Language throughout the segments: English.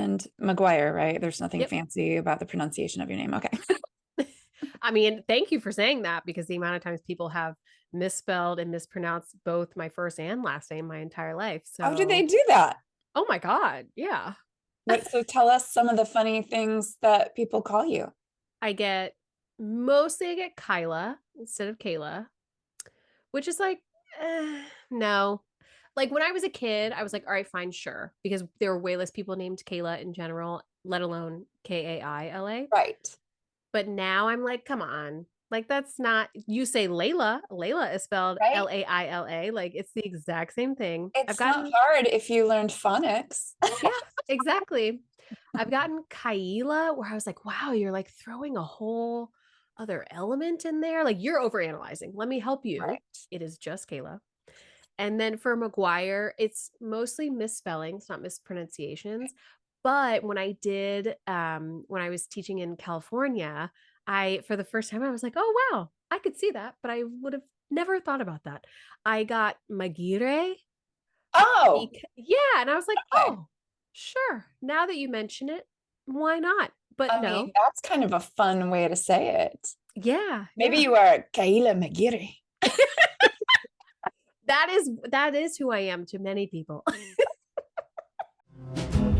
and Maguire, right? There's nothing Yep. fancy about the pronunciation of your name. Okay. I mean, thank you for saying that because the amount of times people have misspelled and mispronounced both my first and last name my entire life. How do they So, do that? oh my God. Yeah. So tell us some of the funny things that people call you. Mostly I get Kyla instead of Kayla, which is like, no. Like when I was a kid, I was like, all right, fine, sure. Because there were way less people named Kayla in general, let alone Kaila. Right. But now I'm like, come on. Like that's not you say Layla. Layla is spelled Right? Laila. Like it's the exact same thing. I've It's not gotten hard if you learned phonics. yeah, exactly. I've gotten Kaila where I was like, wow, you're like throwing a whole other element in there. Like you're overanalyzing. Let me help you. Right. It is just Kayla. And then for Maguire, it's mostly misspellings, not mispronunciations. But when I was teaching in California, I for the first time I was like, oh wow, I could see that, but I would have never thought about that. I got Magire. Oh, Yeah, and I was like, okay. oh, sure. Now that you mention it, why not? But I mean, no. that's kind of a fun way to say it. Yeah, Maybe yeah. you are Kaila Maguire. That is who I am to many people.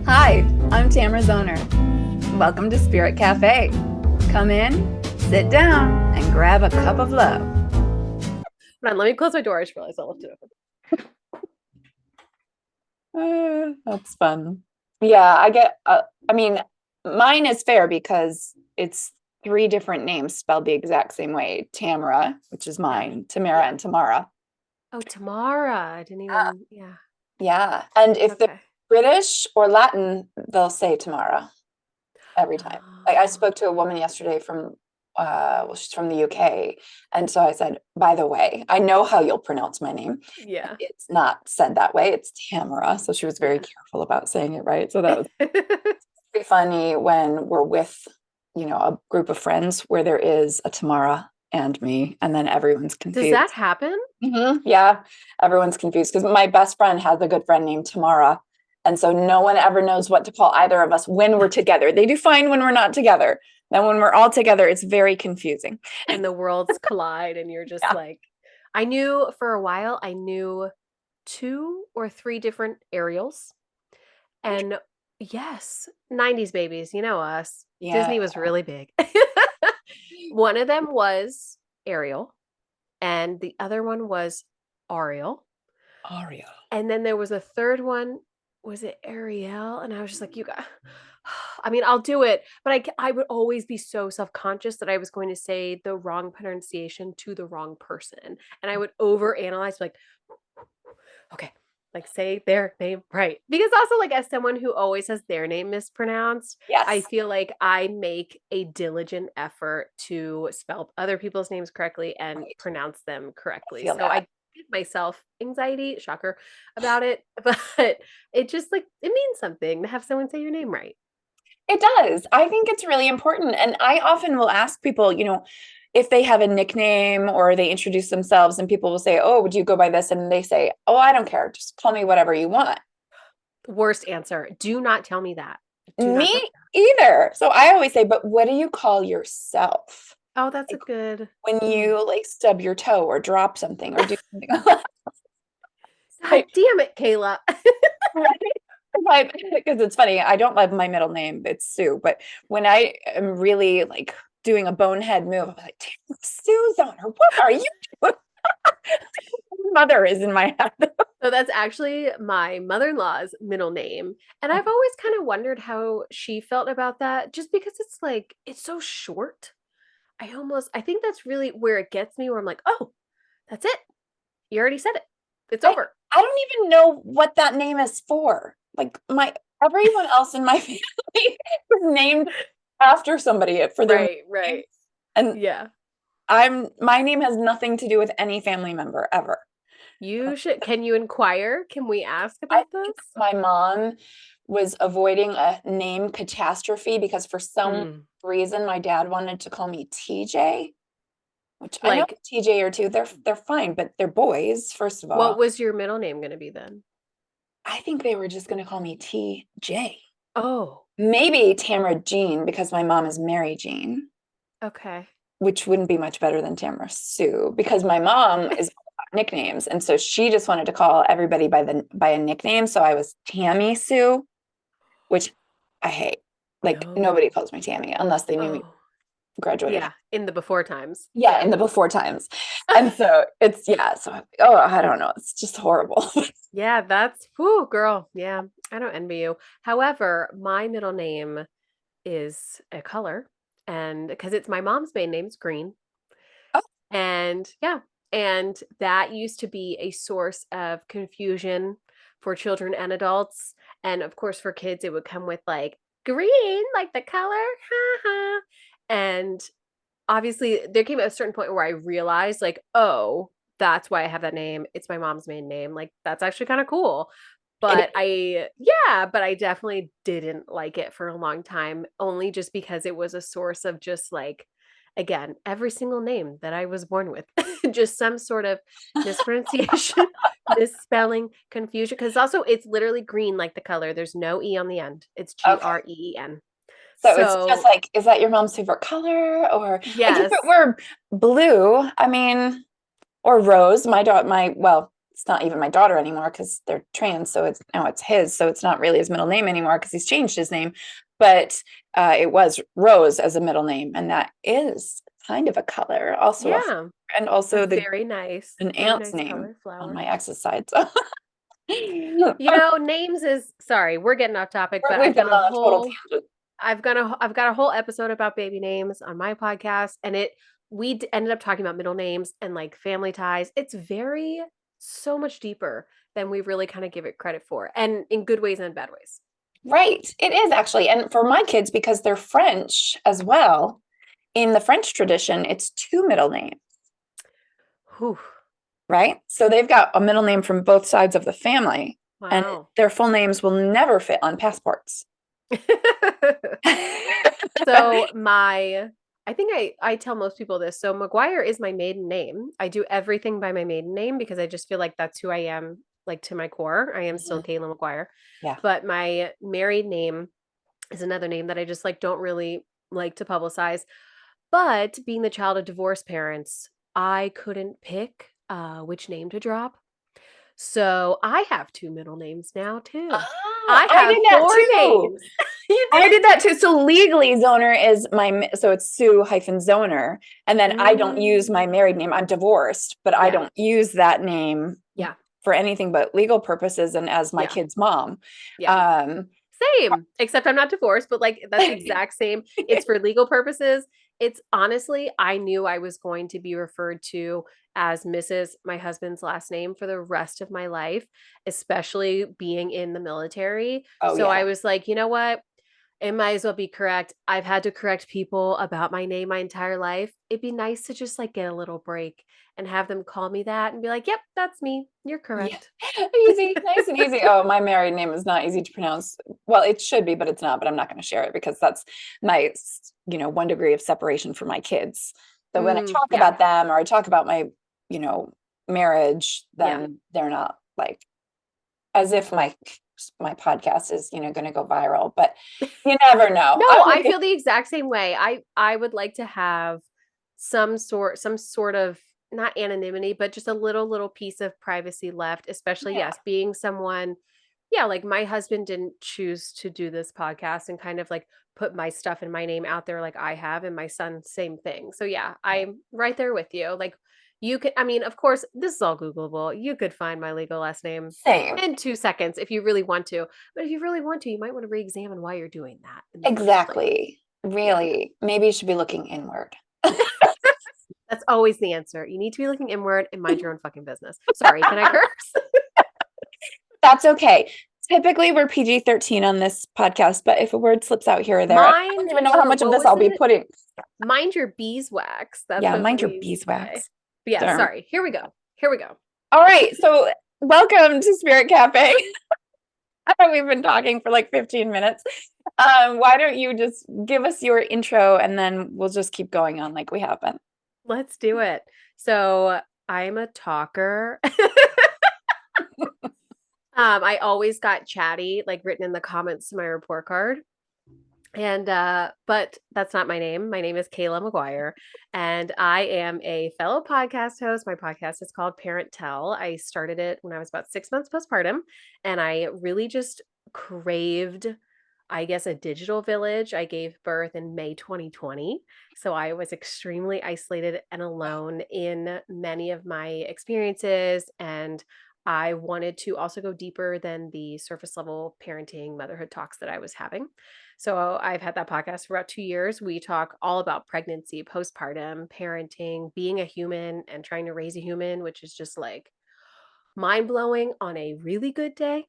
Hi, I'm Tamara Zoner. Welcome to Spirit Cafe. Come in, sit down, and grab a cup of love. Hold on, let me close my door. I just realized I left it open. That's fun. Yeah, I mean, mine is fair because it's three different names spelled the exact same way. Tamara, which is Yeah. mine, Tamara, Yeah. and Tamara. Oh, Tamara. I didn't even, yeah. Yeah. And if they're Okay. British or Latin, they'll say Tamara every time. Like I Oh, spoke to a woman yesterday from well, she's from the UK. And so I said, by the way, I know how you'll pronounce my name. yeah. It's not said that way. It's Tamara. So she was very Yeah. careful about saying it right. So that was pretty funny when we're with, a group of friends where there is a Tamara and me, and then everyone's Does that confused. happen? Yeah, everyone's confused because my best friend has a good friend named Tamara. And so no one ever knows what to call either of us when we're together. They do fine when we're not together. Then when we're all together, it's very confusing. And the worlds collide, and you're just Yeah. like, I knew for a while, I knew two or three different Ariels. And yes, 90s babies, you know us. Yeah. Disney was really big. One of them was Ariel, and the other one was Ariel. Ariel. And then there was a third one. Was it Ariel? And I was just like, you got. I mean, I'll do it, but I would always be so self conscious that I was going to say the wrong pronunciation to the wrong person, and I would overanalyze, like, okay, like say their name right. Because also, like, as someone who always has their name mispronounced, I Yes. feel like I make a diligent effort to spell other people's names correctly and Right. pronounce them I correctly. feel So that. I give myself anxiety, shocker, about it. But it just like it means something to have someone say your name right. It does. I think it's really important. And I often will ask people, if they have a nickname or they introduce themselves and people will say, oh, would you go by this? And they say, oh, I don't care. Just call me whatever you want. Worst answer. Do not tell me that. Do not tell me Me that. either. So I always say, but what do you call yourself? Oh, that's a Like good. when Mm. you like stub your toe or drop something or do something like God that. damn it, Kayla. Right? Because it's funny, I don't love my middle name. It's Sue, but when I am really like doing a bonehead move, I'm like, "Damn, Sue Zoner, what are you doing?" Mother is in my head. So that's actually my mother-in-law's middle name. And I've always kind of wondered how she felt about that just because it's like it's so short. I think that's really where it gets me where I'm like, "Oh, that's it. You already said it. It's I over." I don't even know what that name is for. Like my everyone else in my family is named after somebody for their Right, middle name. right. And Yeah. my name has nothing to do with any family member ever. You should can you inquire? Can we ask I about think this? my mom was avoiding a name catastrophe because for some Mm. reason my dad wanted to call me TJ, which I know Like, TJ or two, they're fine, but they're boys, first of what all. was your middle name gonna be then? I think they were just gonna call me TJ. Oh, Maybe Tamara Jean because my mom is Mary Jean, okay. which wouldn't be much better than Tamara Sue because my mom is all about nicknames, and so she just wanted to call everybody by a nickname. So I was Tammy Sue, which I hate. Like No. nobody calls me Tammy unless they knew me Oh, graduated. yeah, in the before times. Yeah, Yeah. in the before times. And so it's yeah, so oh, I don't know. It's just horrible. Yeah, that's whoo, girl. Yeah, I don't envy you. However, my middle name is a color, and because it's my mom's maiden name's Green. Oh, And yeah, and that used to be a source of confusion for children and adults. And of course, for kids, it would come with like green, like the color. Ha ha. And obviously, there came a certain point where I realized, like, oh, that's why I have that name. It's my mom's maiden name. Like, that's actually kind of cool. it, But I definitely didn't like it for a long time, only just because it was a source of just like, again, every single name that I was born with, just some sort of mispronunciation, misspelling, confusion. Because also, it's literally green like the color. There's no E on the end. It's okay. Green. So it's just So, like, is that your mom's favorite color? Or like if it yes. were blue, I mean, or rose, well, it's not even my daughter anymore because they're trans, so it's his, so it's not really his middle name anymore because he's changed his name. But it was Rose as a middle name, and that is kind of a color, also Yeah. and A also an very aunt's nice name color on flower. my ex's side. So You know, names is sorry, we're getting off topic, but we've gone on a total tangent. I've got a whole episode about baby names on my podcast, and ended up talking about middle names and like family ties. It's very so much deeper than we really kind of give it credit for, and in good ways and bad ways. Right. It is actually. And for my kids, because they're French as well, in the French tradition, it's two middle names, Whew. right? So they've got a middle name from both sides of the family, and Wow. their full names will never fit on passports. So I think I tell most people this. So Maguire is my maiden name. I do everything by my maiden name because I just feel like that's who I am, like to my core. I am still Mhm. Kaila Maguire. Yeah. But my married name is another name that I just like don't really like to publicize. But being the child of divorced parents, I couldn't pick which name to drop. So I have two middle names now too. Ah, I I have did that four too. names. You I did that too. So legally, Zoner is so it's Sue hyphen Zoner. And then I don't use my Mm. married name. I'm divorced, but I Yeah. don't use that name Yeah. for anything but legal purposes and as my Yeah. kid's mom. Yeah. Um, Same, except I'm not divorced, but like that's the exact same. It's for legal purposes. It's honestly, I knew I was going to be referred to as Mrs. my husband's last name for the rest of my life, especially being in the military. oh So I yeah. was like, you know what? It might as well be correct. I've had to correct people about my name my entire life. It'd be nice to just like get a little break and have them call me that and be like, yep, that's me. You're Yeah. correct. Easy, nice and easy. Oh, my married name is not easy to pronounce. Well, it should be, but it's not, but I'm not going to share it because that's my, 1 degree of separation from my kids. So when I talk Yeah. about them or I talk about my, marriage, Yeah. then they're not like as if my podcast is, going to go viral, but you never know. No, I I would, feel the exact same way. I would like to have some sort of not anonymity, but just a little piece of privacy left, especially yeah, yes, being someone yeah, like my husband didn't choose to do this podcast and kind of like put my stuff and my name out there like I have and my son same thing. So yeah, right. I'm right there with you. Like you could I mean, of course, this is all googleable. You could find my legal last name Same. in 2 seconds if you really want to. But if you really want to, you might want to re-examine why you're doing that in the first place. Exactly. Yeah. Really. Maybe you should be looking inward. That's always the answer. You need to be looking inward and mind your own fucking business. Sorry, can I curse? That's okay. Typically, we're PG-13 on this podcast, but if a word slips out here or there, I don't Mind even know how your much of what this was I'll be it? putting. Mind your beeswax. That's Yeah, what mind your we used to say. beeswax. But yeah, Darn. sorry. Here we go. Here we go. All right. So, welcome to Spirit Cafe. I know we've been talking for like 15 minutes. Why don't you just give us your intro and then we'll just keep going on like we have been. Let's do it. So I'm a talker. I always got chatty, like written in the comments to my report card. And but that's not my name. My name is Kaila Maguire, and I am a fellow podcast host. My podcast is called Parent Tell. I started it when I was about 6 months postpartum, and I really just craved, I guess, a digital village. I gave birth in May 2020, so I was extremely isolated and alone in many of my experiences, and I wanted to also go deeper than the surface level parenting motherhood talks that I was having. So I've had that podcast for about 2 years. We talk all about pregnancy, postpartum, parenting, being a human, and trying to raise a human, which is just like mind blowing on a really good day.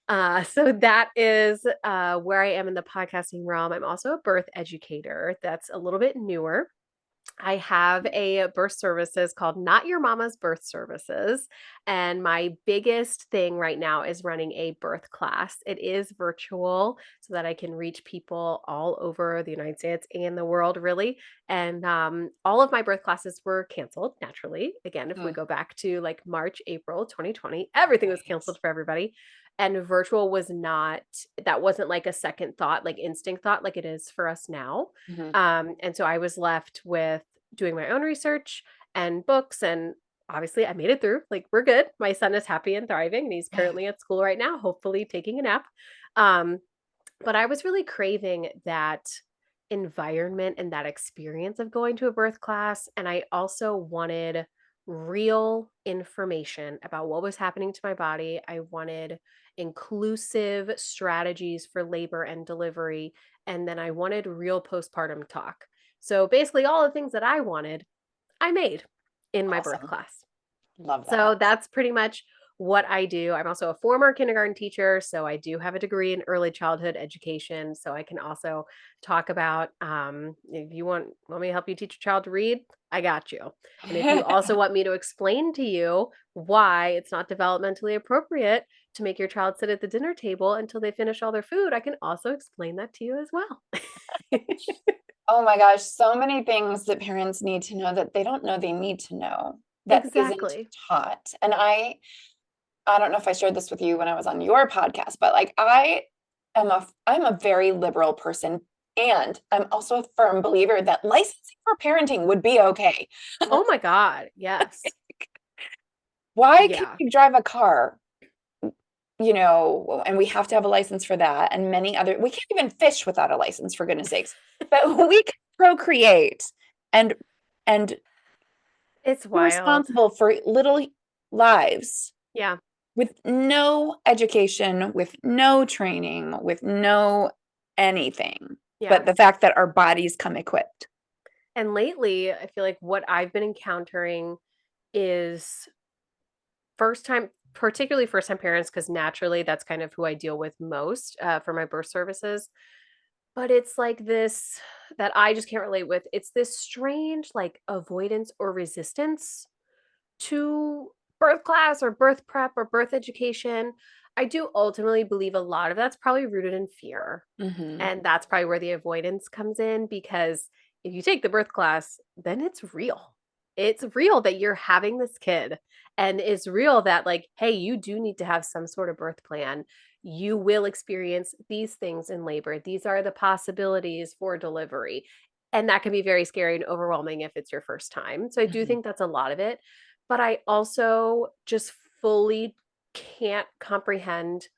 So that is where I am in the podcasting realm. I'm also a birth educator. That's a little bit newer. I have a birth services called Not Your Mama's Birth Services. And my biggest thing right now is running a birth class. It is virtual so that I can reach people all over the United States and the world, really. And all of my birth classes were canceled naturally. Again, if we Mm, go back to like March, April 2020, everything was right. canceled for everybody. And virtual was not, that wasn't like a second thought, like instinct thought, like it is for us now. Mhm. And so I was left with doing my own research and books. And obviously, I made it through. Like, we're good. My son is happy and thriving, and he's currently at school right now, hopefully taking a nap. Um, but I was really craving that environment and that experience of going to a birth class. And I also wanted real information about what was happening to my body. I wanted inclusive strategies for labor and delivery. And then I wanted real postpartum talk. So basically, all the things that I wanted, I made in my birth Awesome. class. Love So that. that's pretty much what I do. I'm also a former kindergarten teacher, so I do have a degree in early childhood education. So I can also talk about if you want me to help you teach your child to read, I got you. And if you also want me to explain to you why it's not developmentally appropriate to make your child sit at the dinner table until they finish all their food, I can also explain that to you as well. Oh my gosh, so many things that parents need to know that they don't know they need to know that isn't Exactly. taught. And I don't know if I shared this with you when I was on your podcast, but like I'm a very liberal person, and I'm also a firm believer that licensing for parenting would be okay. Oh my God. Yes. Why can't Yeah. you drive a car? And we have to have a license for that, and many other, we can't even fish without a license, for goodness sakes. But we can procreate and and It's be wild. responsible for little lives Yeah. with no education, with no training, with no anything, Yeah. but the fact that our bodies come equipped. And lately, I feel like what I've been encountering is particularly first time parents, because naturally that's kind of who I deal with most for my birth services. But it's like this that I just can't relate with. It's this strange like avoidance or resistance to birth class or birth prep or birth education. I do ultimately believe a lot of that's probably rooted in fear. Hmm. And that's probably where the avoidance comes in, because if you take the birth class, then it's real. It's real that you're having this kid. And it's real that, like, hey, you do need to have some sort of birth plan. You will experience these things in labor. These are the possibilities for delivery. And that can be very scary and overwhelming if it's your first time. So I do Hmm. think that's a lot of it. But I also just fully can't comprehend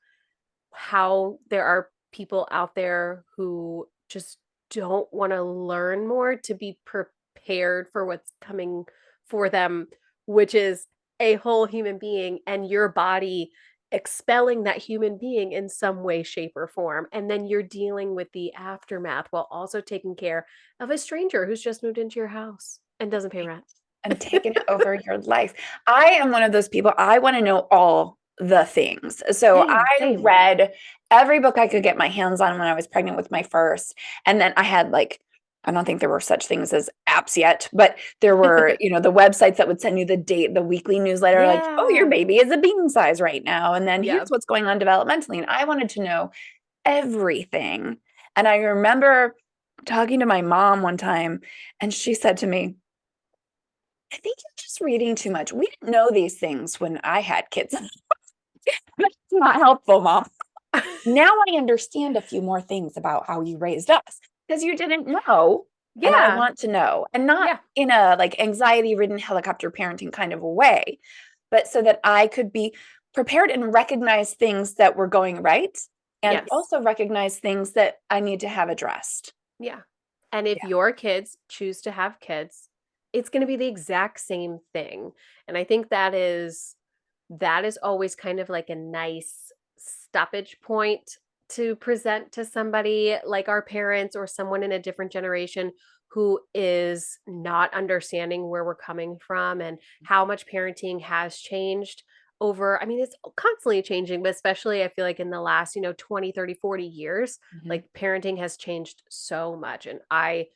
how there are people out there who just don't want to learn more to be prepared for what's coming for them, which is a whole human being and your body expelling that human being in some way, shape, or form. And then you're dealing with the aftermath while also taking care of a stranger who's just moved into your house and doesn't pay rent. And taking over your life. I am one of those people, I want to know all the things. So Same, I same. read every book I could get my hands on when I was pregnant with my first. And then I had like, I don't think there were such things as apps yet, but there were, the websites that would send you the date, the weekly newsletter, like, oh, your Yeah. baby is a bean size right now. And then Yeah. here's what's going on developmentally. And I wanted to know everything. And I remember talking to my mom one time, and she said to me, I think you're just reading too much. We didn't know these things when I had kids. That's not helpful, mom. Now I understand a few more things about how you raised us because you didn't know. And I Yeah. want to know, and not Yeah. in a like anxiety ridden helicopter parenting kind of a way, but so that I could be prepared and recognize things that were going right and Yes. also recognize things that I need to have addressed. Yeah. And if Yeah. your kids choose to have kids, it's going to be the exact same thing. And I think that is always kind of like a nice stoppage point to present to somebody like our parents or someone in a different generation who is not understanding where we're coming from and how much parenting has changed over. I mean, it's constantly changing, but especially I feel like in the last 20, 30, 40 years, Mhm. like parenting has changed so much. And I,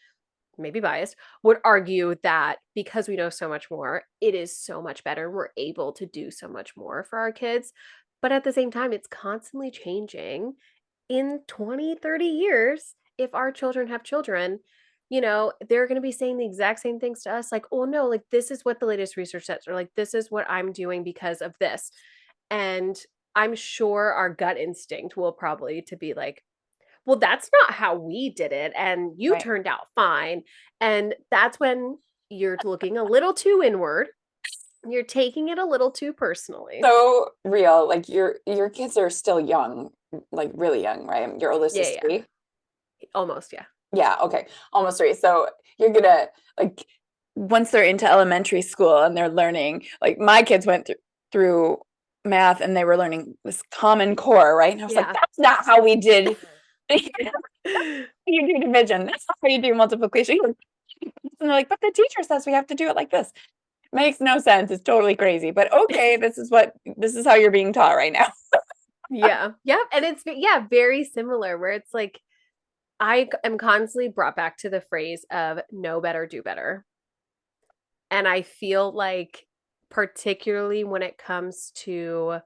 maybe biased, would argue that because we know so much more, it is so much better. We're able to do so much more for our kids. But at the same time, it's constantly changing. In 20, 30 years, if our children have children, they're going to be saying the exact same things to us like, oh no, like this is what the latest research says, or like this is what I'm doing because of this. And I'm sure our gut instinct will probably to be like, well, that's not how we did it. And you Right. turned out fine. And that's when you're looking a little too inward. You're taking it a little too personally. So real. Like your kids are still young, like really young, right? Your oldest Yeah, is yeah. 3. Almost, yeah. Yeah, okay. Almost 3. So you're gonna like once they're into elementary school and they're learning, like my kids went through math and they were learning this common core, right? And I was like, Yeah. that's not how we did you do division. That's not how you do multiplication. And they're like, but the teacher says we have to do it like this. Makes no sense. It's totally crazy. But okay, this is how you're being taught right now. Yeah. Yeah. And it's, yeah, very similar where it's like, I am constantly brought back to the phrase of know better, do better. And I feel like, particularly when it comes to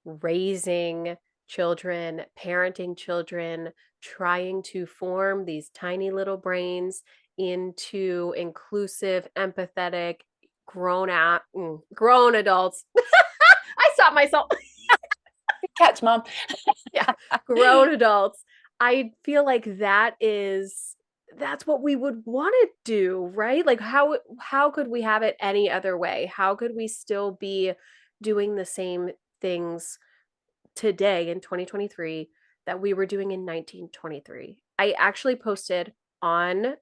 raising children, parenting children, trying to form these tiny little brains into inclusive, empathetic, grown adults. I stopped myself. Catch, mom. Yeah, grown adults. I feel like that's what we would want to do, right? Like how could we have it any other way? How could we still be doing the same things today in 2023 that we were doing in 1923? I actually posted on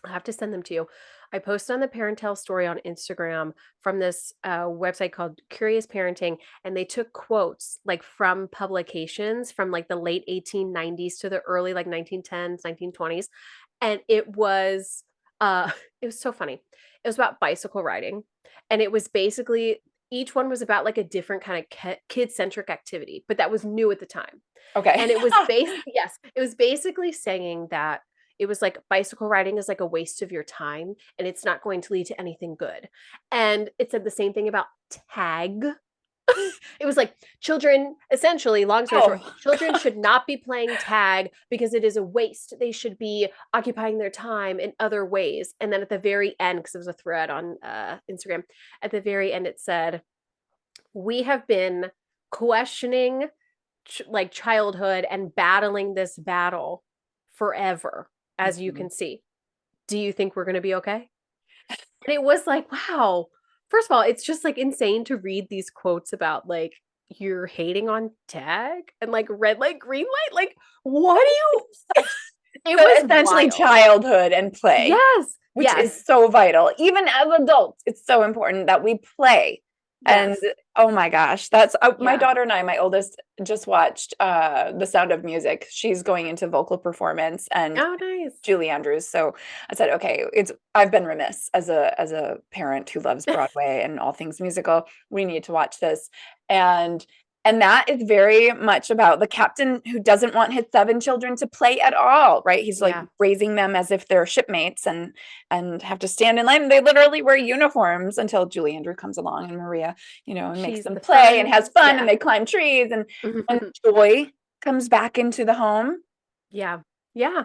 I'll have to send them to you. I posted on the Parentel story on Instagram from this website called Curious Parenting, and they took quotes like from publications from like the late 1890s to the early like 1910s, 1920s, and it was so funny. It was about bicycle riding, and it was basically each one was about like a different kind of kid-centric activity, but that was new at the time. Okay. And it was basically yes, it was basically saying that it was like bicycle riding is like a waste of your time and it's not going to lead to anything good. And it said the same thing about tag. It was like children, essentially, long story short, Oh, children should not be playing tag because it is a waste. They should be occupying their time in other ways. And then at the very end, because it was a thread on Instagram, at the very end, it said, we have been questioning like childhood and battling this battle forever, as you mhm. can see. Do you think we're going to be okay? And it was like, wow. First of all, it's just like insane to read these quotes about like you're hating on tag and like red light, green light. Like, what do you? It So was essentially wild. childhood and play, Yes. which is Yes. so vital. Even as adults, it's so important that we play. And Yes. oh my gosh, that's my Yeah. daughter and I, my oldest, just watched The Sound of Music. She's going into vocal performance and Oh, nice. Julie Andrews. So I said, okay, I've been remiss as a parent who loves Broadway and all things musical. We need to watch this. And that is very much about the captain who doesn't want his 7 children to play at all, right? He's like Yeah. raising them as if they're shipmates and have to stand in line. They literally wear uniforms until Julie Andrew comes along and Maria, and makes She's them the play and has fun. fun and Yeah. they climb trees and joy comes back into the home. Yeah. Yeah.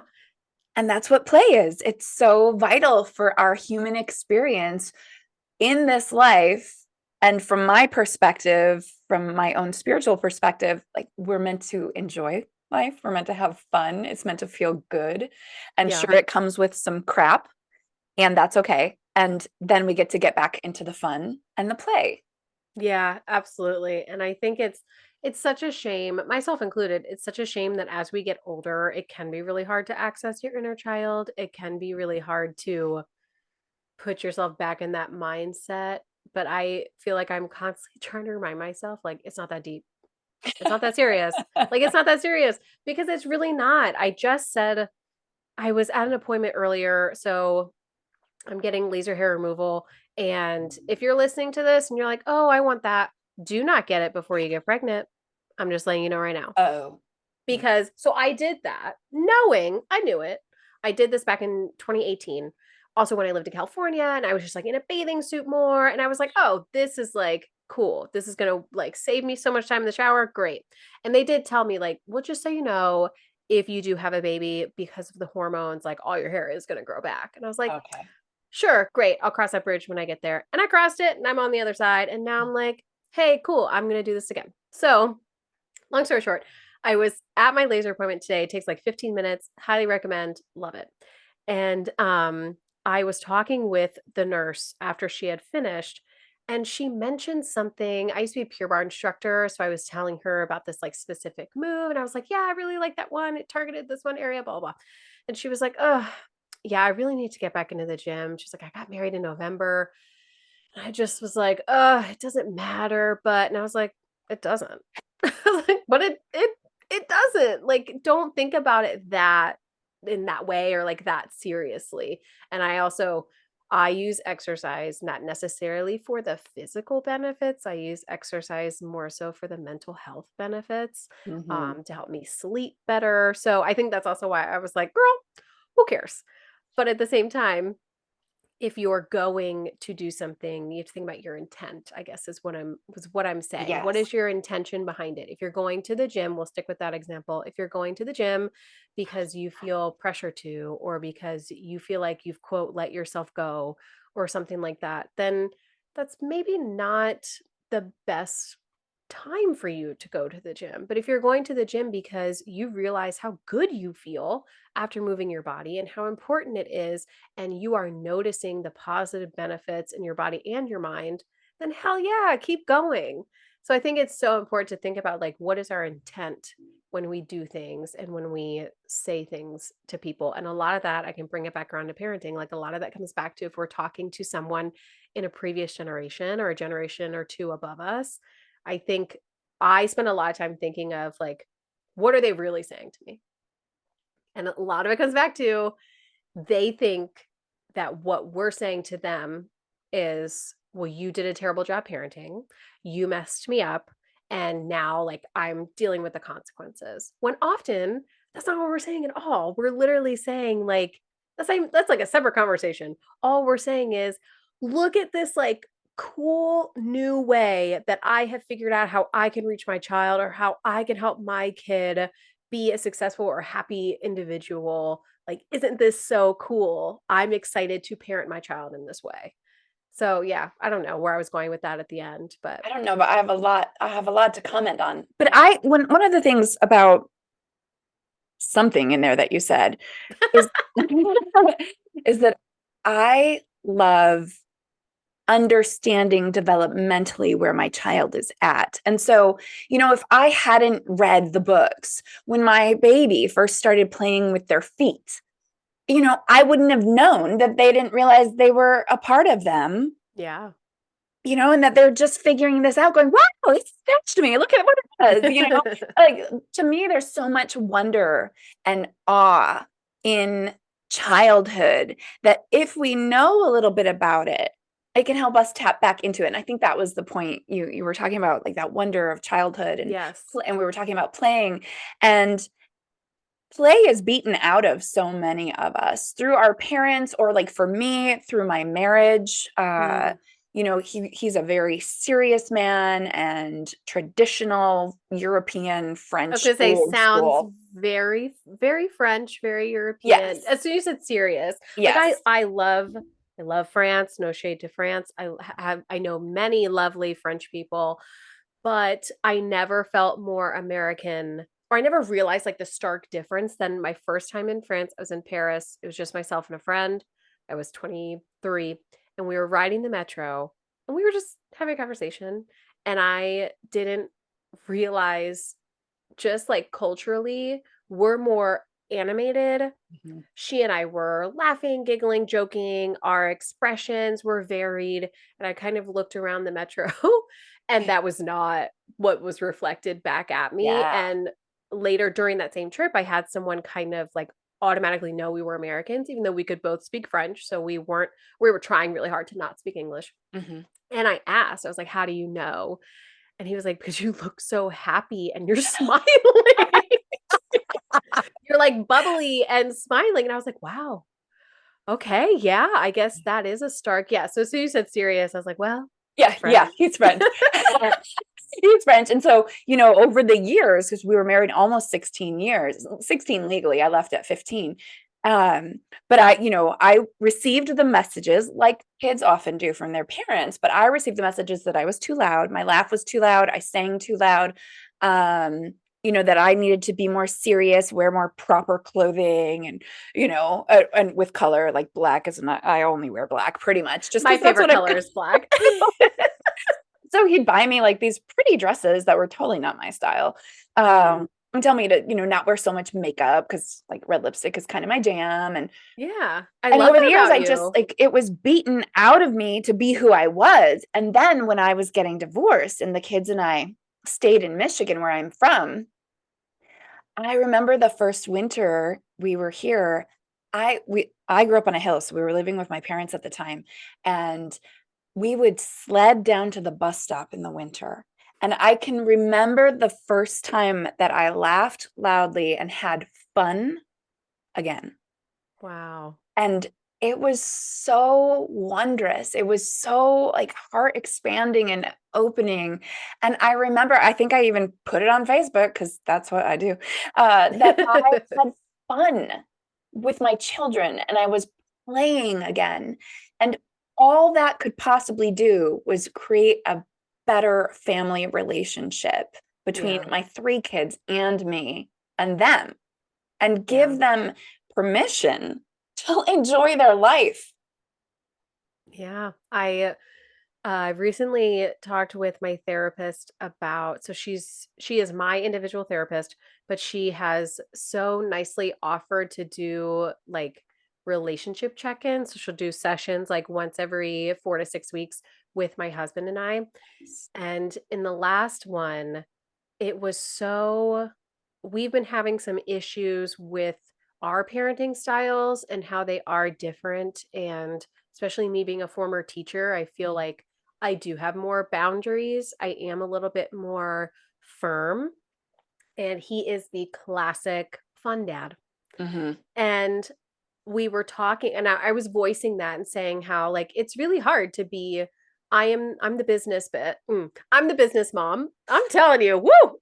And that's what play is. It's so vital for our human experience in this life And from my perspective, from my own spiritual perspective, like we're meant to enjoy life. We're meant to have fun. It's meant to feel good. And Yeah. sure, it comes with some crap, and that's okay. And then we get back into the fun and the play. Yeah, absolutely. And I think it's such a shame, myself included, it's such a shame that as we get older, it can be really hard to access your inner child. It can be really hard to put yourself back in that mindset. But I feel like I'm constantly trying to remind myself, like, it's not that deep. It's not that serious. Like, it's not that serious because it's really not. I just said I was at an appointment earlier. So I'm getting laser hair removal. And if you're listening to this and you're like, oh, I want that, do not get it before you get pregnant. I'm just letting you know right now. Oh, Because so I did that knowing I knew it. I did this back in 2018. Also, when I lived in California and I was just like in a bathing suit more. And I was like, oh, this is like cool. This is going to like save me so much time in the shower. Great. And they did tell me, like, well, just so you know, if you do have a baby because of the hormones, like all your hair is going to grow back. And I was like, okay. sure, great. I'll cross that bridge when I get there. And I crossed it and I'm on the other side. And now I'm like, hey, cool. I'm going to do this again. So, long story short, I was at my laser appointment today. It takes like 15 minutes. Highly recommend. Love it. And I was talking with the nurse after she had finished. And she mentioned something. I used to be a Pure Barre instructor. So I was telling her about this like specific move. And I was like, yeah, I really like that one. It targeted this one area, blah, blah, blah. And she was like, oh, yeah, I really need to get back into the gym. She's like, I got married in November. And I just was like, it doesn't matter. But, and I was like, it doesn't. Like, but it doesn't. Like, don't think about it that in that way or like that seriously. And I use exercise not necessarily for the physical benefits. I use exercise more so for the mental health benefits, Hmm. to help me sleep better. So I think that's also why I was like, girl, who cares? But at the same time, if you're going to do something, you have to think about your intent, I guess is what I'm saying. What Yes. is your intention behind it? If you're going to the gym, we'll stick with that example. If you're going to the gym because you feel pressure to, or because you feel like you've quote let yourself go or something like that, then that's maybe not the best time for you to go to the gym. But if you're going to the gym because you realize how good you feel after moving your body and how important it is, and you are noticing the positive benefits in your body and your mind, then hell yeah, keep going. So I think it's so important to think about like what is our intent when we do things and when we say things to people. And a lot of that I can bring it back around to parenting. Like a lot of that comes back to if we're talking to someone in a previous generation or a generation or two above us. I think I spend a lot of time thinking of like, what are they really saying to me? And a lot of it comes back to they think that what we're saying to them is, well, you did a terrible job parenting. You messed me up. And now, like, I'm dealing with the consequences. When often that's not what we're saying at all. We're literally saying, like, that's like a separate conversation. All we're saying is, look at this, like, cool new way that I have figured out how I can reach my child or how I can help my kid be a successful or happy individual. Like, isn't this so cool? I'm excited to parent my child in this way. So yeah, I don't know where I was going with that at the end, but I don't know, but I have a lot to comment on. But one of the things about something in there that you said is is that I love understanding developmentally where my child is at. And so, if I hadn't read the books when my baby first started playing with their feet, I wouldn't have known that they didn't realize they were a part of them, yeah. and that they're just figuring this out, going, wow, it scratched me. Look at what it does, Like, to me, there's so much wonder and awe in childhood that if we know a little bit about it, it can help us tap back into it. And I think that was the point you were talking about, like that wonder of childhood, and Yes. and we were talking about playing, and play is beaten out of so many of us through our parents, or like for me, through my marriage. Mm. He's a very serious man and traditional European I was French gonna say old sounds school. very, very French, very European. Yes. As soon as you said serious, like I Yes. I love I love France, no shade to France. I know many lovely French people, but I never felt more American, or I never realized like the stark difference than my first time in France. I was in Paris. It was just myself and a friend. I was 23, and we were riding the metro, and we were just having a conversation, and I didn't realize, just like culturally, we're more animated. Mhm. She and I were laughing, giggling, joking. Our expressions were varied. And I kind of looked around the metro, and that was not what was reflected back at me. Yeah. And later during that same trip, I had someone kind of like automatically know we were Americans, even though we could both speak French. So we were trying really hard to not speak English. Mhm. And I asked, I was like, how do you know? And he was like, because you look so happy and you're smiling. You're like bubbly and smiling. And I was like, wow. Okay, yeah, I guess that is a stark, yeah, so you said serious, I was like, "Well, Yeah, yeah, French." he's French. He's French. And so, over the years, because we were married almost 16 years, 16 legally, I left at 15. Um, but I received the messages like kids often do from their parents, but I received the messages that I was too loud. My laugh was too loud. I sang too loud. That I needed to be more serious, wear more proper clothing, and with color, like black is not, I only wear black pretty much just My because that's favorite what I've color is black. So he'd buy me like these pretty dresses that were totally not my style. And tell me to, not wear so much makeup because like red lipstick is kind of my jam. And Yeah, I and love over the that years, about I just you. like it was beaten out of me to be who I was. And then when I was getting divorced and the kids and I stayed in Michigan where I'm from, I remember the first winter we were here. I grew up on a hill, so we were living with my parents at the time. And we would sled down to the bus stop in the winter. And I can remember the first time that I laughed loudly and had fun again. Wow. And it was so wondrous. It was so like heart expanding and opening. And I remember, I think I even put it on Facebook because that's what I do, that I had fun with my children and I was playing again. And all that could possibly do was create a better family relationship between Yeah, my three kids and me and them, and yeah, give them permission to enjoy their life. yeah. I recently talked with my therapist about, so she is my individual therapist, but she has so nicely offered to do like relationship check-ins. So she'll do sessions like once every 4 to 6 weeks with my husband and I. And in the last one, it was so we've been having some issues with our parenting styles and how they are different. And especially me being a former teacher, I feel like I do have more boundaries. I am a little bit more firm. And he is the classic fun dad. Mm-hmm. And we were talking, and I was voicing that and saying how like it's really hard to be. I'm the business I'm the business mom. I'm telling you, woo.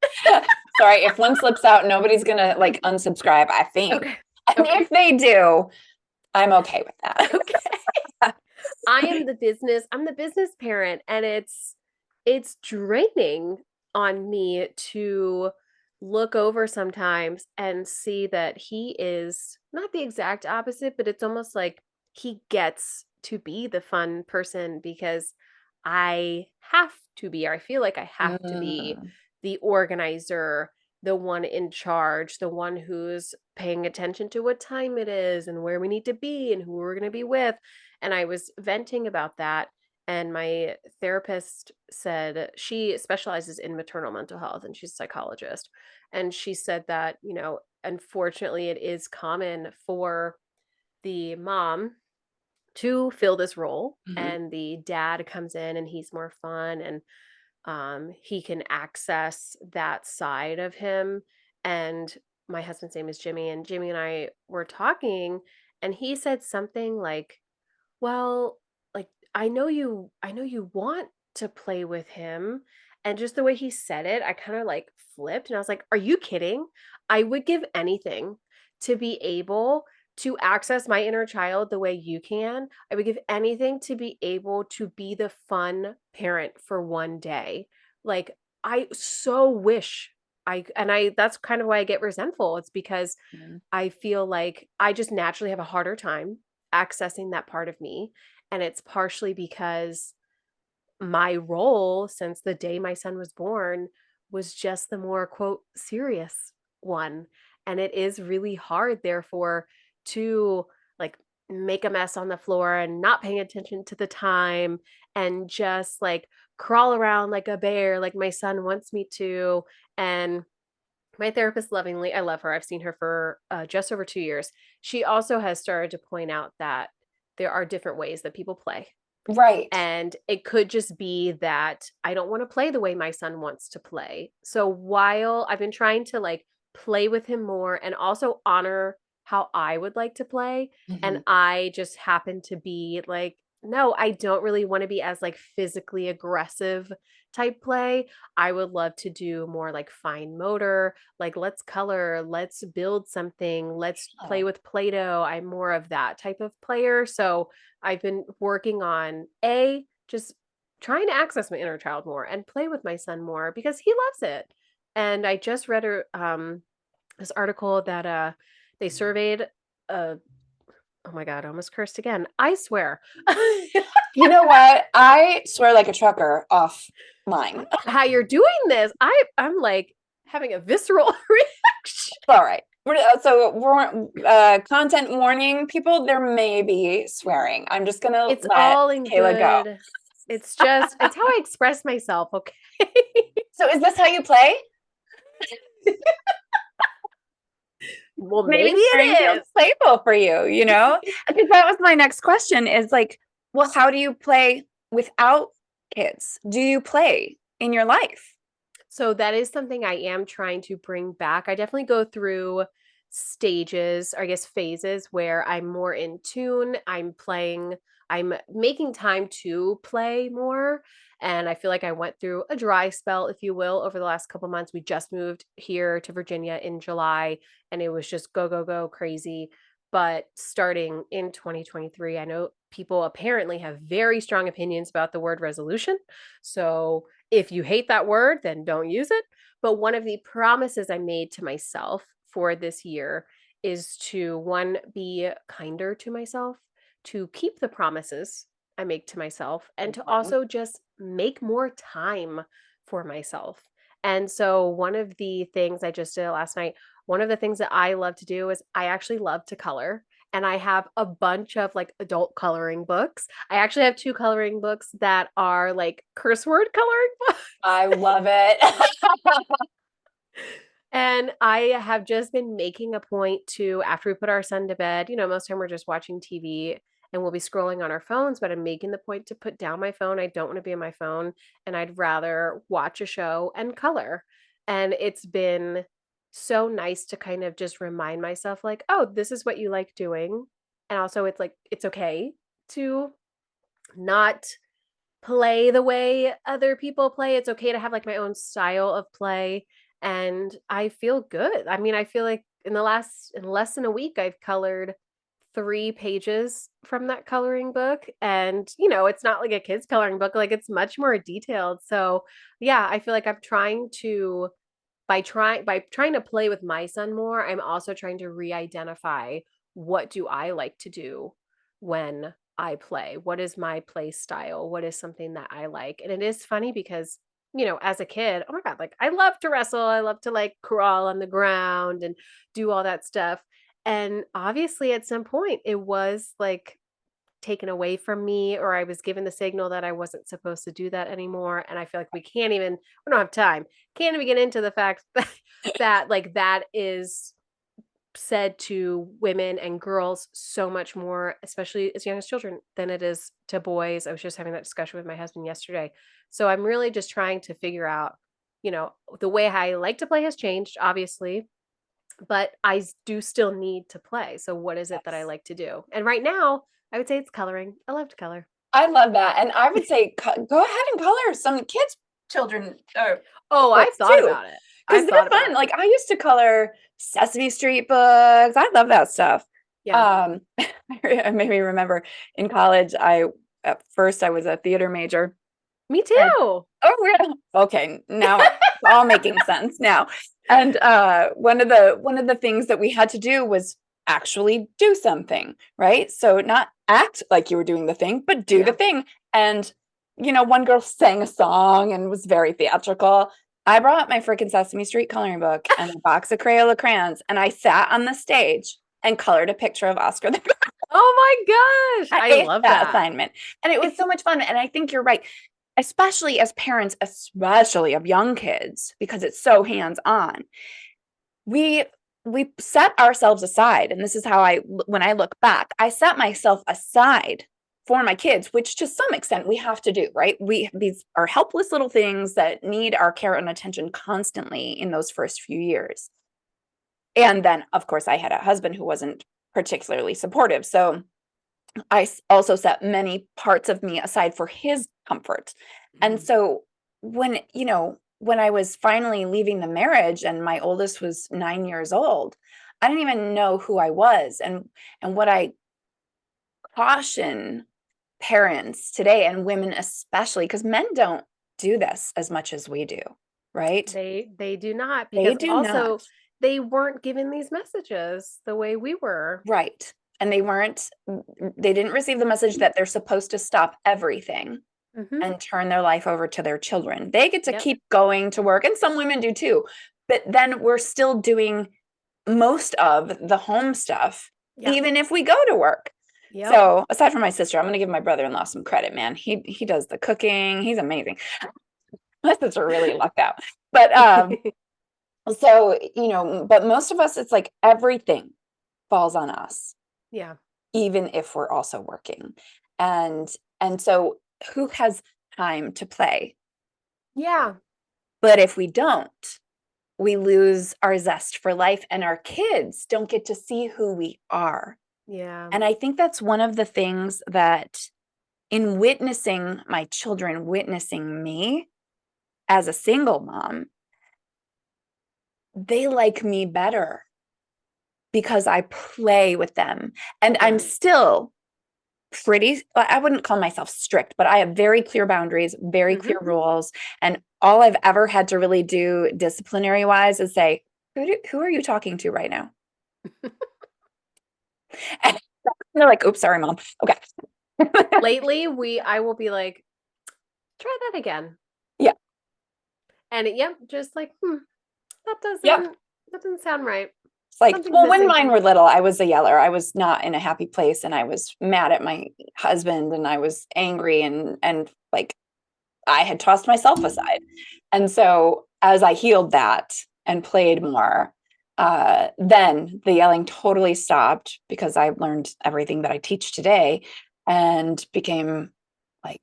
Sorry, if one slips out, nobody's gonna like unsubscribe, I think. Okay. And Okay. if they do, I'm okay with that. Okay. I'm the business parent, and it's draining on me to look over sometimes and see that he is not the exact opposite, but it's almost like he gets to be the fun person because I have to be, or I feel like I have to be Mm. the organizer, the one in charge, the one who's paying attention to what time it is and where we need to be and who we're going to be with. And I was venting about that. And my therapist said she specializes in maternal mental health and she's a psychologist. And she said that, unfortunately, it is common for the mom to fill this role Mhm. and the dad comes in and he's more fun and he can access that side of him. And my husband's name is Jimmy, and Jimmy and I were talking, and he said something like, well, like I know you want to play with him. And just the way he said it, I kind of like flipped and I was like, are you kidding? I would give anything to be able to access my inner child the way you can, I would give anything to be able to be the fun parent for one day. Like, I so wish I that's kind of why I get resentful. It's because Mhm. I feel like I just naturally have a harder time accessing that part of me. And it's partially because my role since the day my son was born was just the more quote serious one. And it is really hard, therefore, to like make a mess on the floor and not paying attention to the time and just like crawl around like a bear, like my son wants me to. And my therapist lovingly, I love her. I've seen her for just over 2 years. She also has started to point out that there are different ways that people play, Right. and it could just be that I don't want to play the way my son wants to play. So while I've been trying to like play with him more and also honor how I would like to play, and Mhm. I just happen to be like, no, I don't really want to be as like physically aggressive type play. I would love to do more like fine motor, like let's color, let's build something, let's play Oh, with Play-Doh. I'm more of that type of player. So I've been working on just trying to access my inner child more and play with my son more because he loves it. And I just read this article that they surveyed uh oh my god, I almost cursed again. I swear. you know what? I swear like a trucker off mine. How you're doing this. I'm like having a visceral reaction. All right. Content warning, people, there may be swearing. I'm just gonna It's let all in Kayla go. good. It's how I express myself, okay? So is this how you play? Well, Maybe maybe swearing it feels is. playful for you, you know? Because that was my next question is like, well, how do you play without kids? Do you play in your life? So that is something I am trying to bring back. I definitely go through stages, or I guess phases, where I'm more in tune. I'm making time to play more. And I feel like I went through a dry spell, if you will, over the last couple months. We just moved here to Virginia in July, and it was just go, go, go crazy. But starting in 2023, I know people apparently have very strong opinions about the word resolution. So if you hate that word, then don't use it. But one of the promises I made to myself for this year is to one, be kinder to myself, to keep the promises I make to myself, and to Important. also just make more time for myself. And so, one of the things I just did last night, one of the things that I love to do is I actually love to color. And I have a bunch of like adult coloring books. I actually have two coloring books that are like curse word coloring books. I love it. And I have just been making a point to, after we put our son to bed, most time we're just watching TV and we'll be scrolling on our phones, but I'm making the point to put down my phone. I don't want to be on my phone, and I'd rather watch a show and color. And it's been so nice to kind of just remind myself, like, oh, this is what you like doing. And also, it's like, it's okay to not play the way other people play. It's okay to have like my own style of play. And I feel good. I mean, I feel like in less than a week, I've colored 3 pages from that coloring book. And, it's not like a kid's coloring book, like it's much more detailed. So yeah, I feel like I'm trying to by trying to play with my son more, I'm also trying to re-identify what do I like to do when I play? What is my play style? What is something that I like? And it is funny because, as a kid, oh my God, like I love to wrestle. I love to like crawl on the ground and do all that stuff. And obviously, at some point, it was like taken away from me, or I was given the signal that I wasn't supposed to do that anymore. And I feel like we don't have time, can't even get into the fact that like that is said to women and girls so much more, especially as young as children, than it is to boys. I was just having that discussion with my husband yesterday. So I'm really just trying to figure out, the way I like to play has changed, obviously, but do still need to play. So what is it that I Yes. like to do? And right now, I would say it's coloring. I love to color. I love that. And I would say go ahead and color some kids' children Oh, I've books thought too. about it. Because I've thought they're about fun. it. Like I used to color Sesame Street books. I love that stuff. Yeah. It made me remember in college, at first I was a theater major. Me And too. oh, yeah. Okay, now it's all making sense now. And one of the things that we had to do was actually do something, right? So not act like you were doing the thing, but do the Yeah. thing. And one girl sang a song and was very theatrical. I brought my freaking Sesame Street coloring book and a box of Crayola crayons, and I sat on the stage and colored a picture of Oscar the Grouch. Oh my gosh. I I aced love that that. assignment, and it was so much fun. And I think you're right, especially as parents, especially of young kids, because it's so hands-on. We we set ourselves aside, and this is how when I look back, I set myself aside for my kids, which to some extent we have to do, right? These are helpless little things that need our care and attention constantly in those first few years. And then, of course, I had a husband who wasn't particularly supportive. So I also set many parts of me aside for his comfort. And Mhm. so when I was finally leaving the marriage and my oldest was 9 years old, I didn't even know who I was. And what I caution parents today, and women especially, because men don't do this as much as we do, right? They do not, They because do not. also they weren't given these messages the way we were. Right. And they didn't receive the message that they're supposed to stop everything Mhm. and turn their life over to their children. They get to Yep. keep going to work, and some women do too. But then we're still doing most of the home stuff, Yep. even if we go to work. Yep. So aside from my sister, I'm going to give my brother-in-law some credit, man. He does the cooking. He's amazing. My sister really lucked out. But so but most of us, it's like everything falls on us, Yeah. even if we're also working. And so who has time to play? Yeah. But if we don't, we lose our zest for life, and our kids don't get to see who we are. Yeah. And I think that's one of the things that, in witnessing my children witnessing me as a single mom, they like me better because I play with them. And I'm Yeah. still I wouldn't call myself strict, but I have very clear boundaries, very clear Mhm. rules. And all I've ever had to really do disciplinary wise is say, who are you talking to right now? And they're like, oops, sorry, mom. Okay. Lately, we I will be like, "Try that again." Yeah. And yep, just like, "Hmm, that Yep. doesn't sound right. It's like, Something's well, when missing mine here." were little, I was a yeller. I was not in a happy place, and I was mad at my husband, and I was angry, and like I had tossed myself aside. And so as I healed that and played more, then the yelling totally stopped because I learned everything that I teach today and became like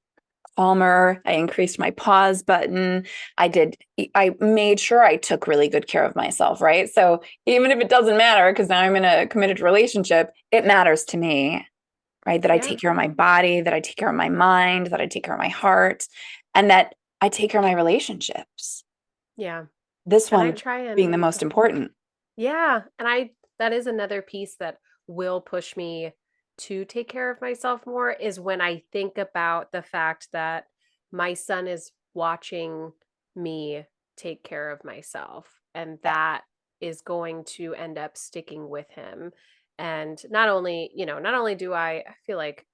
calmer. I increased my pause button. I made sure I took really good care of myself, right? So even if it doesn't matter, because now I'm in a committed relationship, it matters to me, right? That I Yeah. take care of my body, that I take care of my mind, that I take care of my heart, and that I take care of my relationships. Yeah. This And I one try being the and most important. yeah, and I that is another piece that will push me to take care of myself more is when I think about the fact that my son is watching me take care of myself, and Yeah. that is going to end up sticking with him. And not only do I feel like,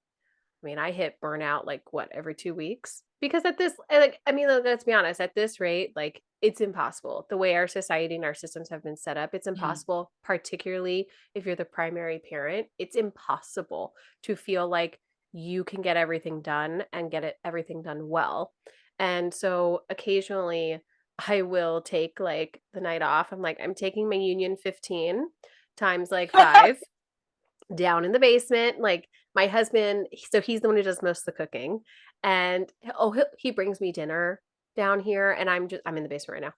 I mean, I hit burnout like what, every 2 weeks? Because at this like, I mean, let's be honest, at this rate, like it's impossible. The way our society and our systems have been set up, it's Mhm. impossible, particularly if you're the primary parent. It's impossible to feel like you can get everything done and everything done well. And so occasionally I will take like the night off. I'm like, I'm taking my Union 15 times like 5 down in the basement. Like my husband, so he's the one who does most of the cooking, and he brings me dinner down here, and I'm in the basement right now,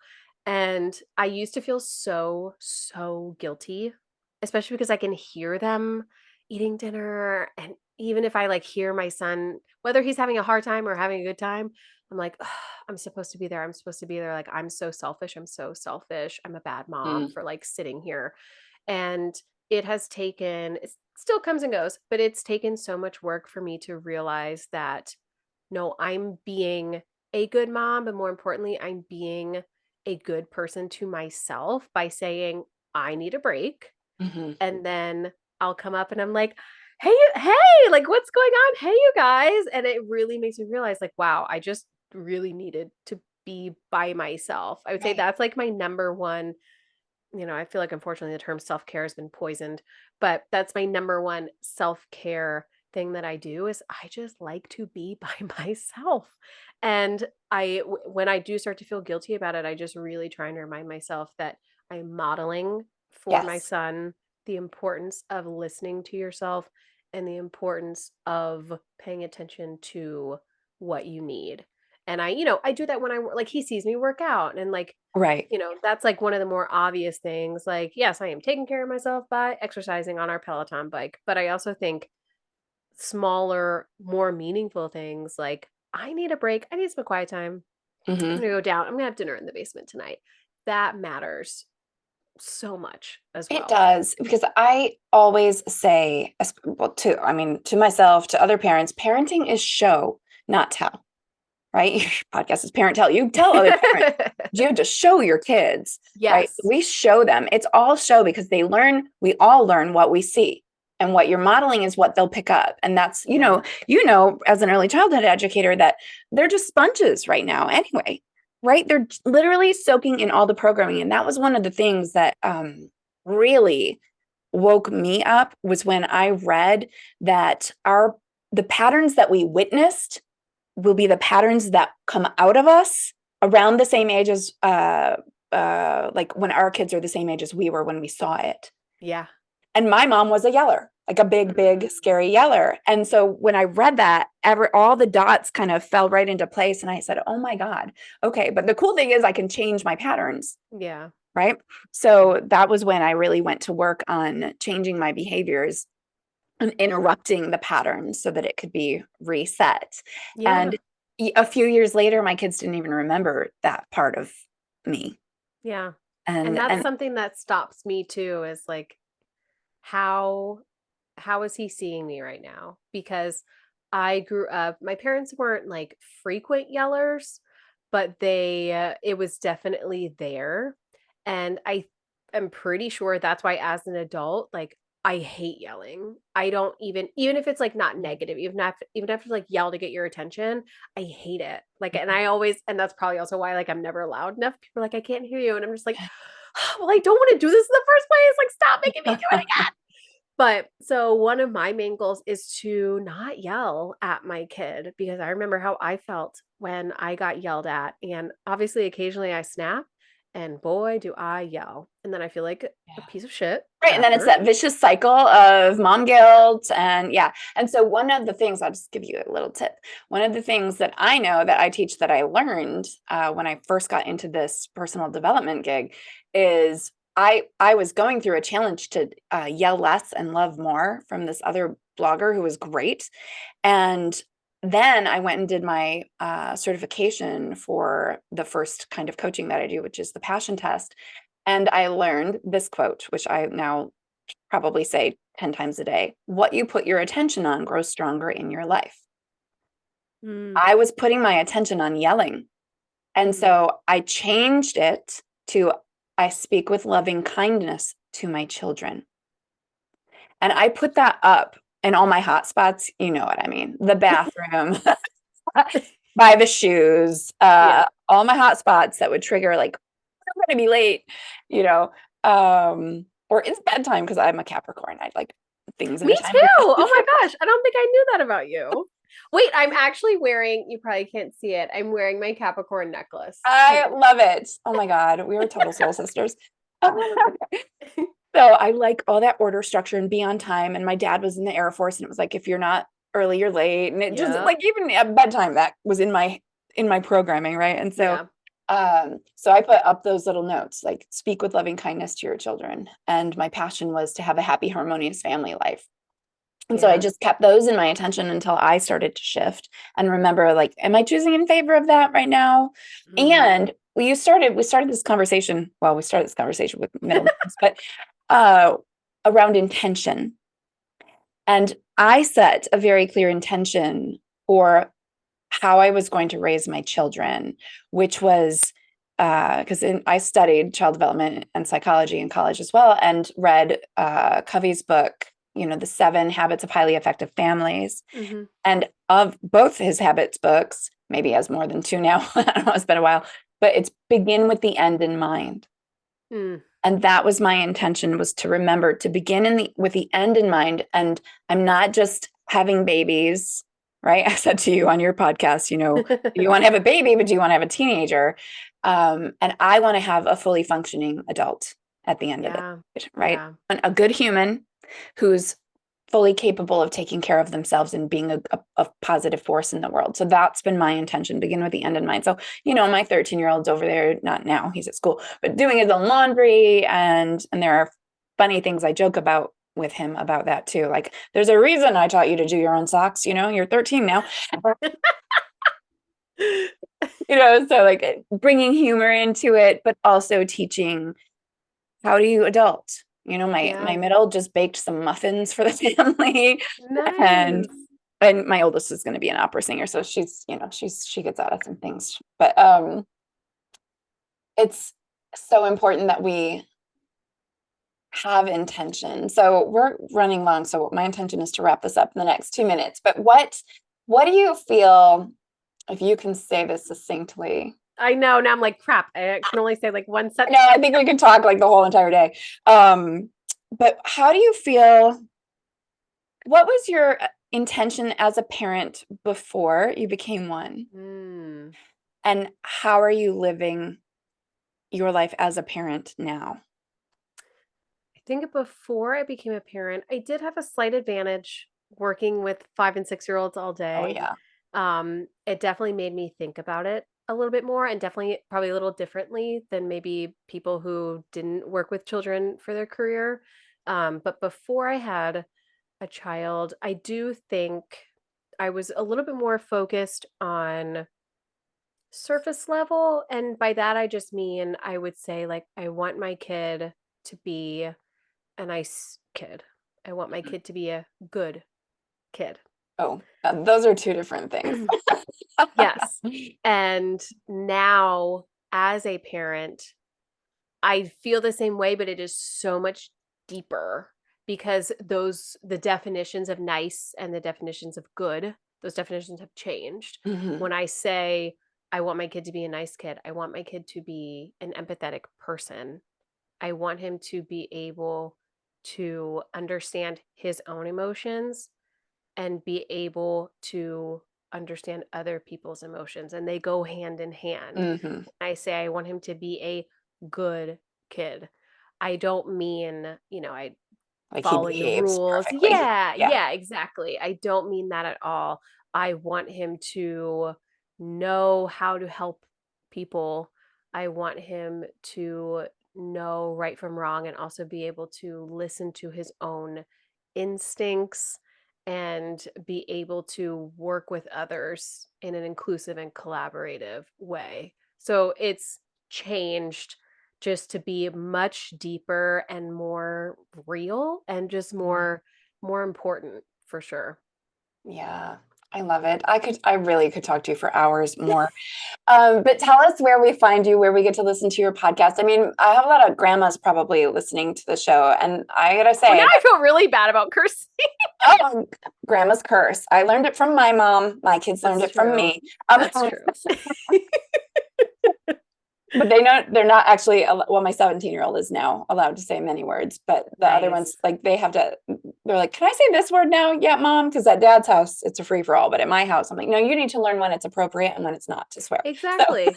and I used to feel so guilty, especially because I can hear them eating dinner, and even if I like hear my son, whether he's having a hard time or having a good time, I'm like, "Ugh, I'm supposed to be there. I'm supposed to be there. Like I'm so selfish. I'm so selfish. I'm a bad mom Mm. for like sitting here." And it has taken, it still comes and goes, but it's taken so much work for me to realize that no, I'm being a good mom, but more importantly, I'm being a good person to myself by saying, I need a break. Mhm. And then I'll come up and I'm like, hey, like what's going on? Hey, you guys. And it really makes me realize, like, wow, I just really needed to be by myself. I would say Right. that's like my number one, I feel like unfortunately the term self-care has been poisoned, but that's my number one self-care thing that I do is I just like to be by myself. And when I do start to feel guilty about it, I just really try and remind myself that I'm modeling for my Yes. son the importance of listening to yourself and the importance of paying attention to what you need. And I do that when like he sees me work out and like Right. that's like one of the more obvious things. Like, yes, I am taking care of myself by exercising on our Peloton bike, but I also think smaller, more meaningful things like I need a break. I need some quiet time. I'm Mhm. going to go down. I'm going to have dinner in the basement tonight. That matters so much as It well. does, because I always say, well, I mean, to myself, to other parents, parenting is show, not tell, right? Your podcast is parent tell. You tell other parents. You have to show your kids, right? Yes. We show them. It's all show because we all learn what we see. And what you're modeling is what they'll pick up. And that's, Yeah. as an early childhood educator, that they're just sponges right now anyway, right? They're literally soaking in all the programming. And that was one of the things that really woke me up was when I read that the patterns that we witnessed will be the patterns that come out of us around the same age as like when our kids are the same age as we were when we saw it. Yeah. And my mom was a yeller, like a big, scary yeller. And so when I read that, all the dots kind of fell right into place. And I said, oh my God, okay. But the cool thing is I can change my patterns, Yeah. right? So that was when I really went to work on changing my behaviors and interrupting the pattern so that it could be reset. Yeah. And a few years later, my kids didn't even remember that part of me. Yeah. And And that's and something that stops me too is like how how is he seeing me right now? Because I grew up, my parents weren't like frequent yellers, but it was definitely there. And I am pretty sure that's why as an adult, like I hate yelling. I don't even if it's like not negative, even if it's like yell to get your attention, I hate it. Like, and that's probably also why like I'm never loud enough. People are like, I can't hear you. And I'm just like, well, I don't want to do this in the first place. Like, stop making me do it. But so one of my main goals is to not yell at my kid because I remember how I felt when I got yelled at. And obviously, occasionally I snap, and boy, do I yell. And then I feel like a piece of shit right. And then it's after. that vicious cycle of mom guilt. And yeah. And so one of the things, I'll just give you a little tip. One of the things that I know that I teach that I learned when I first got into this personal development gig is I was going through a challenge to yell less and love more from this other blogger who was great. And then I went and did my certification for the first kind of coaching that I do, which is the passion test. And I learned this quote, which I now probably say 10 times a day: what you put your attention on grows stronger in your life. Mm, I was putting my attention on yelling. And mm. so I changed it to I speak with loving kindness to my children. And I put that up in all my hot spots. You know what I mean? The bathroom, by the shoes, Yeah. all my hot spots that would trigger, like, I'm going to be late, you know, or it's bedtime because I'm a Capricorn. I like things in Me a too. timely Oh fashion. my gosh. I don't think I knew that about you. Wait, I'm actually wearing, you probably can't see it. I'm wearing my Capricorn necklace I today. love it. Oh my God. We were total soul sisters. So I like all that order, structure, and be on time. And my dad was in the Air Force, and it was like, if you're not early, you're late. And it just Yeah. like, even at bedtime, that was in my programming, right? And so Yeah. so I put up those little notes, like, speak with loving kindness to your children. And my passion was to have a happy, harmonious family life. And so I Yeah. just kept those in my attention until I started to shift and remember, like, am I choosing in favor of that right now? Mhm. And we started this conversation. Well, we started this conversation with middle names, but uh, around intention. And I set a very clear intention for how I was going to raise my children, which was because I studied child development and psychology in college as well, and read Covey's book, The 7 Habits of Highly Effective Families. Mm-hmm. And of both his habits books, maybe he has more than 2 now, I don't know, it's been a while, but it's begin with the end in mind. Mm. And that was my intention, was to remember to begin with the end in mind. And I'm not just having babies, right? I said to you on your podcast, you want to have a baby, but do you want to have a teenager? And I want to have a fully functioning adult at the end of Yeah. it, right? Yeah. And a good human who's fully capable of taking care of themselves and being a positive force in the world. So that's been my intention, begin with the end in mind. So, my 13-year-old's over there, not now, he's at school, but doing his own laundry. And there are funny things I joke about with him about that too. Like, there's a reason I taught you to do your own socks, you're 13 now. So like bringing humor into it, but also teaching, how do you adult? My Yeah. middle just baked some muffins for the family, and Nice. my oldest is going to be an opera singer, so she gets out of some things. But it's so important that we have intention. So we're running long, so my intention is to wrap this up in the next 2 minutes. But what do you feel, if you can say this succinctly? I know. Now I'm like, crap. I can only say like one No, sentence. I think we could talk like the whole entire day. But how do you feel? What was your intention as a parent before you became one? Mm. And how are you living your life as a parent now? I think before I became a parent, I did have a slight advantage working with 5 and 6-year-olds all Oh, day. yeah. It definitely made me think about it a little bit more, and definitely probably a little differently than maybe people who didn't work with children for their career. But before I had a child, I do think I was a little bit more focused on surface level. And by that, I just mean I would say, like, I want my kid to be a nice kid. I want my kid to be a good kid. Oh, those are two different things. Yes. And now, as a parent, I feel the same way, but it is so much deeper because the definitions of nice and the definitions of good, those definitions have changed. Mhm. When I say I want my kid to be a nice kid, I want my kid to be an empathetic person. I want him to be able to understand his own emotions and be able to understand other people's emotions, and they go hand in hand. Mhm. When I say I want him to be a good kid, I don't mean, I Like he following the behaves rules. perfectly. Yeah, Yeah. yeah, exactly. I don't mean that at all. I want him to know how to help people. I want him to know right from wrong and also be able to listen to his own instincts and be able to work with others in an inclusive and collaborative way. So it's changed just to be much deeper and more real and just more important for sure. Yeah. I love it. I really could talk to you for hours more. But tell us where we find you, where we get to listen to your podcast. I mean, I have a lot of grandmas probably listening to the show, and I gotta Well, now say, I feel really bad about cursing. oh, grandma's curse. I learned it from my mom. My kids learned That's it from true. me. That's true. But they're not actually, well, my 17-year-old is now allowed to say many words, but the other ones, Nice. like they're like, can I say this word now? Yeah, mom. Because at dad's house, it's a free for all. But at my house, I'm like, no, you need to learn when it's appropriate and when it's not to swear. So, Exactly.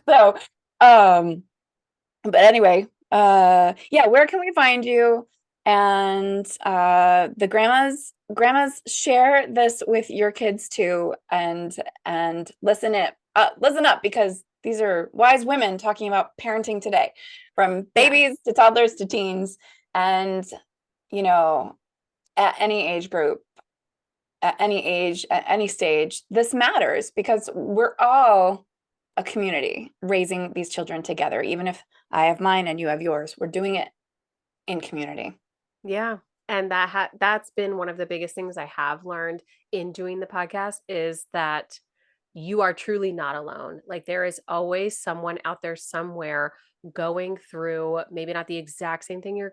so, but anyway, yeah, where can we find you? And the grandmas share this with your kids too, and listen up, because these are wise women talking about parenting today, from babies Yes. to toddlers to teens, and at any age group, at any age, at any stage, this matters, because we're all a community raising these children together. Even if I have mine and you have yours, we're doing it in community. Yeah. And that's been one of the biggest things I have learned in doing the podcast is that you are truly not alone. Like there is always someone out there somewhere going through maybe not the exact same thing you're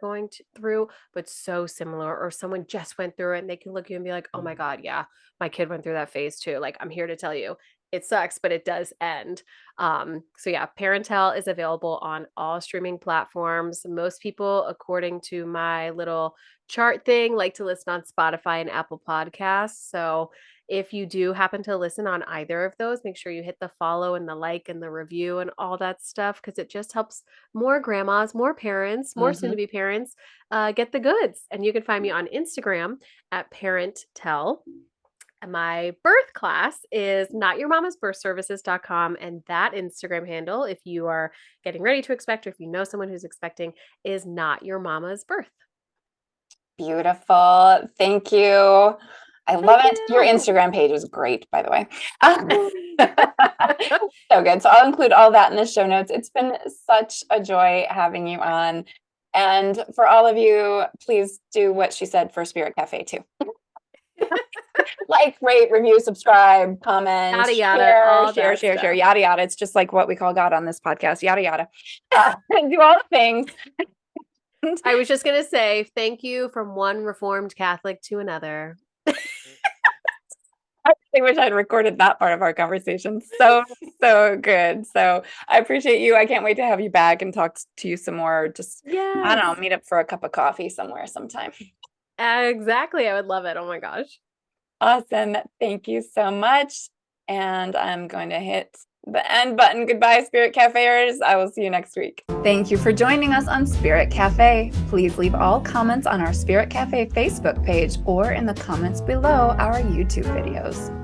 through, but so similar, or someone just went through it and they can look at you and be like, oh my God, yeah, my kid went through that phase too. Like I'm here to tell you it sucks, but it does end. So yeah, Parentel is available on all streaming platforms. Most people, according to my little chart thing, like to listen on Spotify and Apple Podcasts. So if you do happen to listen on either of those, make sure you hit the follow and the like and the review and all that stuff because it just helps more grandmas, more parents, more soon to be parents get the goods. And you can find me on Instagram at ParentTell. My birth class is notyourmamasbirthservices.com. And that Instagram handle, if you are getting ready to expect, or if you know someone who's expecting, is Not Your Mama's Birth. Beautiful. Thank you. I love it. Your Instagram page is great, by the way. So good. So I'll include all that in the show notes. It's been such a joy having you on. And for all of you, please do what she said for Spirit Cafe too. Like, rate, review, subscribe, comment, yada yada, share, yada yada. It's just like what we call God on this podcast, yada yada. Do all the things. I was just going to say thank you from one Reformed Catholic to another. I really wish I'd recorded that part of our conversation. So good. So I appreciate you. I can't wait to have you back and talk to you some more. Just, I don't know, meet up for a cup of coffee somewhere sometime. Exactly. I would love it. Oh my gosh. Awesome. Thank you so much. And I'm going to hit the end button. Goodbye, Spirit Cafeers. I will see you next week. Thank you for joining us on Spirit Cafe. Please leave all comments on our Spirit Cafe Facebook page or in the comments below our YouTube videos.